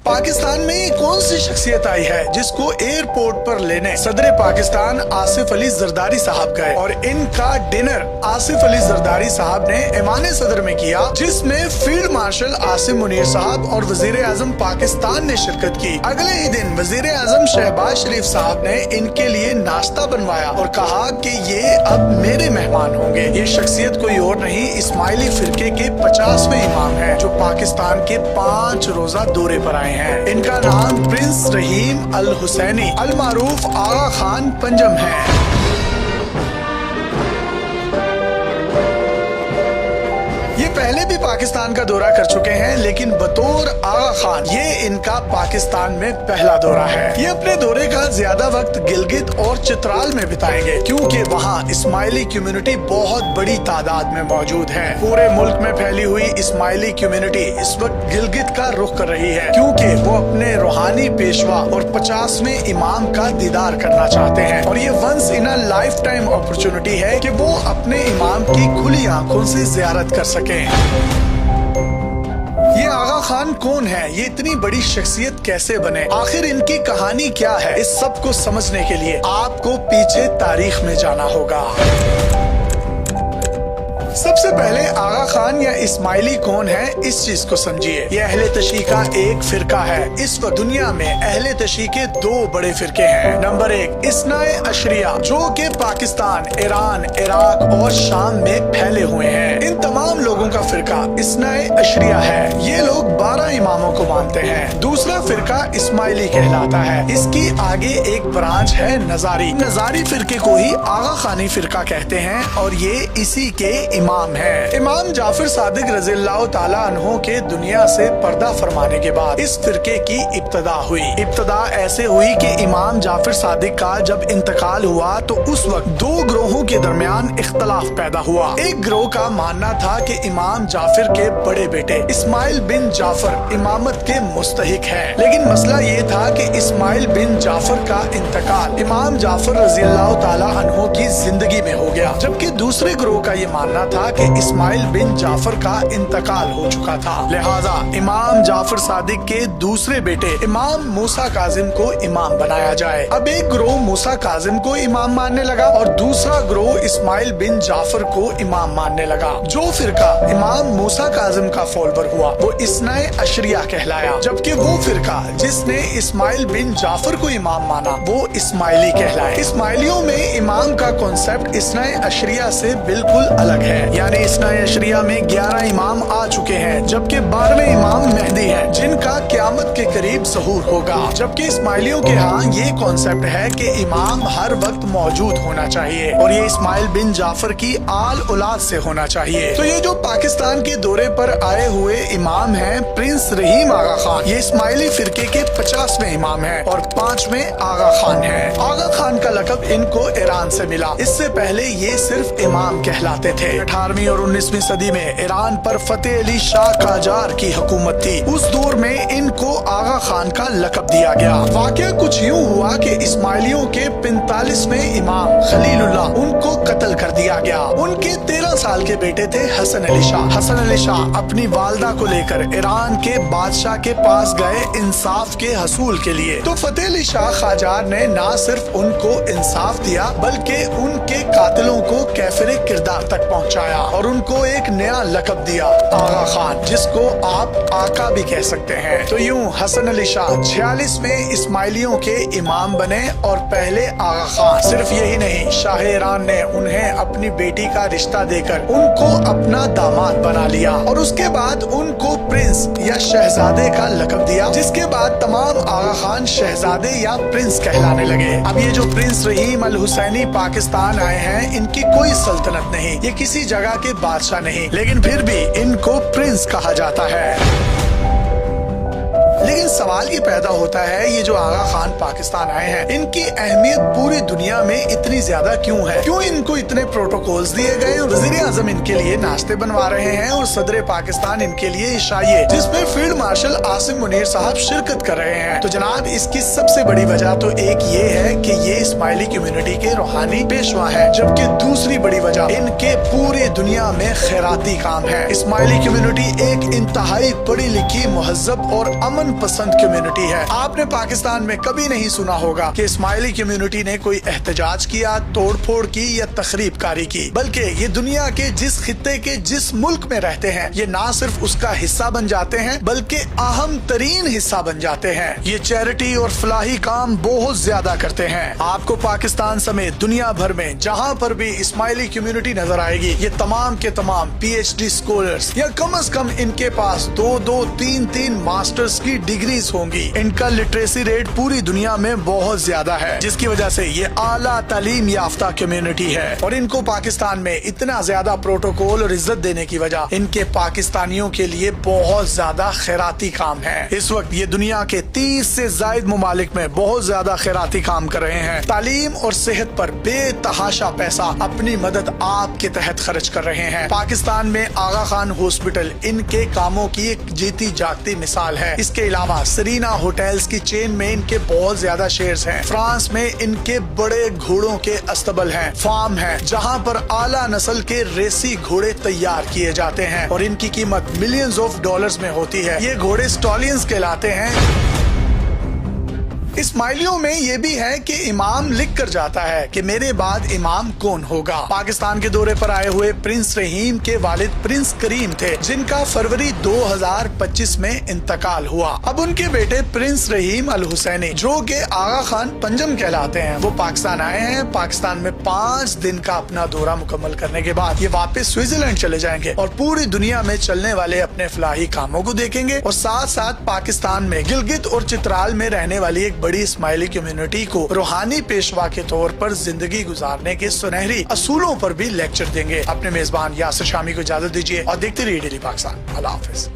पाकिस्तान में कौन सी शख्सियत आई है जिसको एयरपोर्ट पर लेने सदर पाकिस्तान आसिफ अली जरदारी साहब गए और इनका डिनर आसिफ अली जरदारी साहब ने ऐवान सदर में किया, जिसमें फील्ड मार्शल आसिम मुनीर साहब और वजीर आजम पाकिस्तान ने शिरकत की। अगले ही दिन वजीर आजम शहबाज शरीफ साहब ने इनके लिए नाश्ता बनवाया और कहा कि ये अब मेरे मेहमान होंगे। ये शख्सियत कोई और नहीं, इस्माइली फिरके के 50वें इमाम है जो पाकिस्तान के 5 रोजा दौरे पर आए हैं। इनका नाम प्रिंस रहीम अल हुसैनी अल मारूफ आगा खान पंजम है। पहले भी पाकिस्तान का दौरा कर चुके हैं, लेकिन बतौर आगा खान ये इनका पाकिस्तान में पहला दौरा है। ये अपने दौरे का ज्यादा वक्त गिलगित और चित्राल में बिताएंगे, क्योंकि वहाँ इस्माइली कम्युनिटी बहुत बड़ी तादाद में मौजूद है। पूरे मुल्क में फैली हुई इस्माइली कम्युनिटी इस वक्त गिलगित का रुख कर रही है, क्योंकि वो अपने रूहानी पेशवा और 50वें इमाम का दीदार करना चाहते हैं। और ये once in a lifetime opportunity है कि वो अपने इमाम की खुली आंखों से जियारत कर सकें। ये आगा खान कौन है? ये इतनी बड़ी शख्सियत कैसे बने? आखिर इनकी कहानी क्या है? इस सब को समझने के लिए आपको पीछे तारीख में जाना होगा। सबसे पहले आगा खान या इस्माइली कौन है, इस चीज को समझिए। ये अहले तशी का एक फिरका है। इस वक्त दुनिया में अहले तशी के 2 बड़े फिरके हैं। नंबर 1 इस्नाए अशरिया, जो कि पाकिस्तान, ईरान, इराक और शाम में फैले हुए हैं। इन तमाम लोगों का फिरका इस्नाए अशरिया है। ये लोग 12 इमामों को मानते हैं। दूसरा फिरका इस्माइली कहलाता है। इसकी आगे एक ब्रांच है नजारी। नजारी फिरके को ही आगा खानी फिरका कहते हैं और ये इसी के इमाम है। इमाम जाफर सादिक रज़ियल्लाहु ताला अन्हो के दुनिया से पर्दा फरमाने के बाद इस फिरके की इब्तदा हुई। इब्तदा ऐसे हुई कि इमाम जाफर सादिक का जब इंतकाल हुआ तो उस वक्त 2 ग्रोहों के दरमियान इख्तलाफ पैदा हुआ। एक ग्रोह का मानना था कि इमाम जाफर के बड़े बेटे इस्माइल बिन जाफर इमामत के मुस्तहिक है, लेकिन मसला ये था कि इस्माइल बिन जाफर का इंतकाल इमाम जाफर रज़ियल्लाहु ताला अन्हो की जिंदगी में हो गया, जबकि दूसरे ग्रोह का ये मानना था कि इस्माइल बिन जाफर का इंतकाल हो चुका था। लिहाजा इमाम जाफर सादिक के दूसरे बेटे इमाम मूसा काजिम को इमाम बनाया जाए। अब एक ग्रोह मूसा काजिम को इमाम मानने लगा और दूसरा ग्रोह इस्माइल बिन जाफर को इमाम मानने लगा। जो फिरका इमाम मूसा काजिम का फॉलोवर हुआ वो इस्नाए अशरिया कहलाया, जबकि वो फिरका जिसने इस्माइल बिन जाफर को इमाम माना वो इस्माइली कहलाए। इस्माइलियों में इमाम का कॉन्सेप्ट इस्नाए अशरिया से बिल्कुल अलग है। यानी इस्नाए अशरिया में 11 इमाम आ चुके हैं, जबकि 12वें इमाम मेहदी है, जिनका क़यामत के करीब ज़हूर होगा। जबकि इस्माइलियों के यहाँ ये कॉन्सेप्ट है कि इमाम हर वक्त मौजूद होना चाहिए और ये इस्माइल बिन जाफर की आल औलाद से होना चाहिए। तो ये जो पाकिस्तान के दौरे पर आए हुए इमाम हैं प्रिंस रहीम आगा खान, ये इस्माइली फिरके के 50वें इमाम है और 5वें आगा खान है। आगा खान का लक़ब इनको ईरान से मिला। इससे पहले ये सिर्फ इमाम कहलाते थे। 18वीं और 19वीं सदी में ईरान पर फतेह अली शाह काजार की हुकूमत थी। उस दौर में इनको आगा खान का लक़ब दिया गया। वाक़या कुछ यूँ हुआ कि इस्माइलियों के 45वें इमाम खलीलुल्लाह उनको कत्ल कर दिया गया। उनके 13 साल के बेटे थे हसन अली शाह। हसन अली शाह अपनी वालदा को लेकर ईरान के बादशाह के पास गए इंसाफ के हसूल के लिए। तो फतेह अली शाह काजार ने न सिर्फ उनको इंसाफ दिया बल्कि उनके कातिलों को कैफिर किरदार तक पहुंचाया और उनको एक नया लक़ब दिया, आगा खान, जिसको आप आका भी कह सकते हैं। तो यूं हसन अली शाह 46वें इस्माइलियों के इमाम बने और पहले आगा खान। सिर्फ यही नहीं, शाह ईरान ने उन्हें अपनी बेटी का रिश्ता देकर उनको अपना दामाद बना लिया और उसके बाद उनको प्रिंस या शहजादे का लक़ब दिया, जिसके बाद तमाम आगा खान शहजादे या प्रिंस कहलाने लगे। अब ये जो प्रिंस रहीम अल हुसैनी पाकिस्तान आए हैं, इनकी कोई सल्तनत नहीं, ये किसी जगह के बादशाह नहीं, लेकिन फिर भी इनको प्रिंस कहा जाता है। लेकिन सवाल ये पैदा होता है, ये जो आगा खान पाकिस्तान आए हैं, इनकी अहमियत पूरी दुनिया में इतनी ज्यादा क्यों है? क्यों इनको इतने प्रोटोकॉल्स दिए गए? वजीर आजम इनके लिए नाश्ते बनवा रहे हैं और सदर पाकिस्तान इनके लिए इशाइये, जिसमें फील्ड मार्शल आसिम मुनीर साहब शिरकत कर रहे हैं। तो जनाब, इसकी सबसे बड़ी वजह तो एक ये है कि ये इस्माइली कम्युनिटी के रूहानी पेशवा है, जबकि दूसरी बड़ी वजह इनके पूरी दुनिया में खैराती काम है। इस्माइली कम्युनिटी एक इंतहाई पढ़ी लिखी, मुहज्जब और अमन पसंद कम्युनिटी है। आपने पाकिस्तान में कभी नहीं सुना होगा कि इस्माइली कम्युनिटी ने कोई एहतजाज किया, तोड़फोड़ की या तखरीब कारी की, बल्कि ये दुनिया के जिस खित्ते के जिस मुल्क में रहते हैं ये ना सिर्फ उसका हिस्सा बन जाते हैं बल्कि अहम तरीन हिस्सा बन जाते हैं। ये चैरिटी और फलाही काम बहुत ज्यादा करते हैं। आपको पाकिस्तान समेत दुनिया भर में जहाँ पर भी इस्माइली कम्युनिटी नजर आएगी ये तमाम के तमाम PhD स्कॉलर्स या कम से कम इनके पास 2-2, 3-3 मास्टर्स की डिग्रीज होंगी। इनका लिटरेसी रेट पूरी दुनिया में बहुत ज्यादा है, जिसकी वजह से ये आला तालीम याफ्ता कम्युनिटी है। और इनको पाकिस्तान में इतना ज्यादा प्रोटोकॉल और इज्जत देने की वजह इनके पाकिस्तानियों के लिए बहुत ज्यादा खैराती काम है। इस वक्त ये दुनिया के 30 से ज्यादा मुमालिक में बहुत ज्यादा खैराती काम कर रहे हैं। तालीम और सेहत पर बेतहाशा पैसा अपनी मदद आपके तहत खर्च कर रहे हैं। पाकिस्तान में आगा खान हॉस्पिटल इनके कामों की एक जीती जागती मिसाल है। इसके अलावा सरीना होटल्स की चेन में इनके बहुत ज्यादा शेयर्स हैं। फ्रांस में इनके बड़े घोड़ों के अस्तबल हैं, फार्म है जहां पर आला नस्ल के रेसी घोड़े तैयार किए जाते हैं और इनकी कीमत मिलियंस ऑफ डॉलर्स में होती है। ये घोड़े स्टॉलियंस कहलाते हैं। इस्माइलियों में ये भी है कि इमाम लिख कर जाता है कि मेरे बाद इमाम कौन होगा। पाकिस्तान के दौरे पर आए हुए प्रिंस रहीम के वालिद प्रिंस करीम थे, जिनका फरवरी 2025 में इंतकाल हुआ। अब उनके बेटे प्रिंस रहीम अल हुसैनी, जो के आगा खान पंजम कहलाते हैं, वो पाकिस्तान आए हैं। पाकिस्तान में 5 दिन का अपना दौरा मुकम्मल करने के बाद ये वापस स्विट्जरलैंड चले जाएंगे और पूरी दुनिया में चलने वाले अपने फलाही कामों को देखेंगे और साथ साथ पाकिस्तान में गिलगित और चित्राल में रहने वाली एक बड़ी इस्माइली कम्युनिटी को रूहानी पेशवा के तौर पर जिंदगी गुजारने के सुनहरी असूलों पर भी लेक्चर देंगे। अपने मेजबान यासिर शामी को इजाजत दीजिए और देखते रहिए डेली पाकिस्तान। अल्लाह हाफिज।